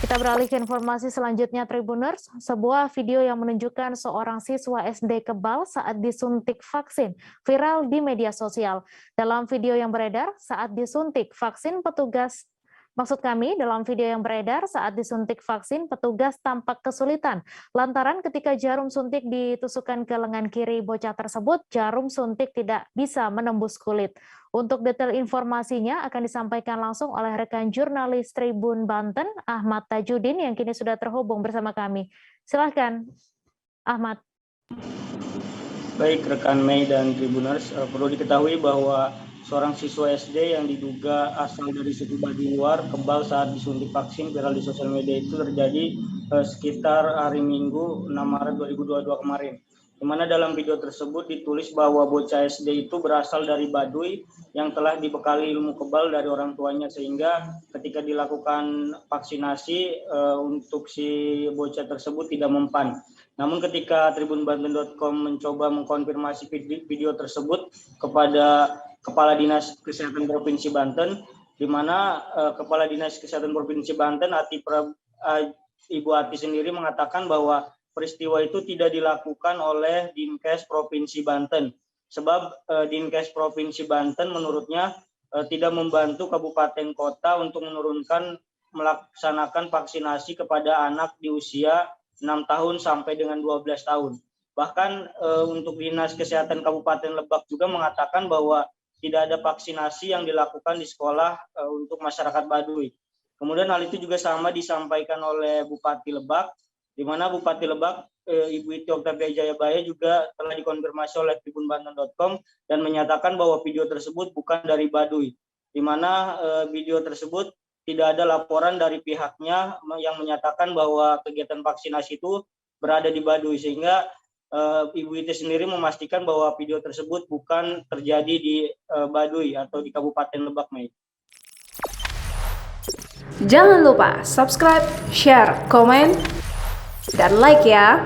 Kita beralih ke informasi selanjutnya, Tribuners. Sebuah video yang menunjukkan seorang siswa SD kebal saat disuntik vaksin viral di media sosial. Dalam video yang beredar saat disuntik vaksin, dalam video yang beredar saat disuntik vaksin, petugas tampak kesulitan lantaran ketika jarum suntik ditusukkan ke lengan kiri bocah tersebut, jarum suntik tidak bisa menembus kulit. Untuk detail informasinya akan disampaikan langsung oleh rekan jurnalis Tribun Banten, Ahmad Tajudin, yang kini sudah terhubung bersama kami. Silahkan, Ahmad. Baik, rekan Mei dan Tribuners, perlu diketahui bahwa seorang siswa SD yang diduga asal dari suku Baduy luar kebal saat disuntik vaksin viral di sosial media itu terjadi sekitar hari Minggu 6 Maret 2022 kemarin. Di mana dalam video tersebut ditulis bahwa bocah SD itu berasal dari Baduy yang telah dibekali ilmu kebal dari orang tuanya, sehingga ketika dilakukan vaksinasi untuk si bocah tersebut tidak mempan. Namun ketika tribunbanten.com mencoba mengkonfirmasi video tersebut kepada Kepala Dinas Kesehatan Provinsi Banten, di mana Kepala Dinas Kesehatan Provinsi Banten, Ibu Ati sendiri mengatakan bahwa peristiwa itu tidak dilakukan oleh Dinkes Provinsi Banten. Sebab Dinkes Provinsi Banten menurutnya tidak membantu kabupaten kota untuk melaksanakan vaksinasi kepada anak di usia 6 tahun sampai dengan 12 tahun. Bahkan untuk Dinas Kesehatan Kabupaten Lebak juga mengatakan bahwa tidak ada vaksinasi yang dilakukan di sekolah untuk masyarakat Baduy. Kemudian hal itu juga sama disampaikan oleh Bupati Lebak, di mana Bupati Lebak, Ibu Iti Oktavia Jayabaya juga telah dikonfirmasi oleh tribunbanten.com dan menyatakan bahwa video tersebut bukan dari Baduy, di mana video tersebut tidak ada laporan dari pihaknya yang menyatakan bahwa kegiatan vaksinasi itu berada di Baduy, sehingga Ibu Iti sendiri memastikan bahwa video tersebut bukan terjadi di Baduy atau di Kabupaten Lebak, Mei. Jangan lupa subscribe, share, komen, dan like ya.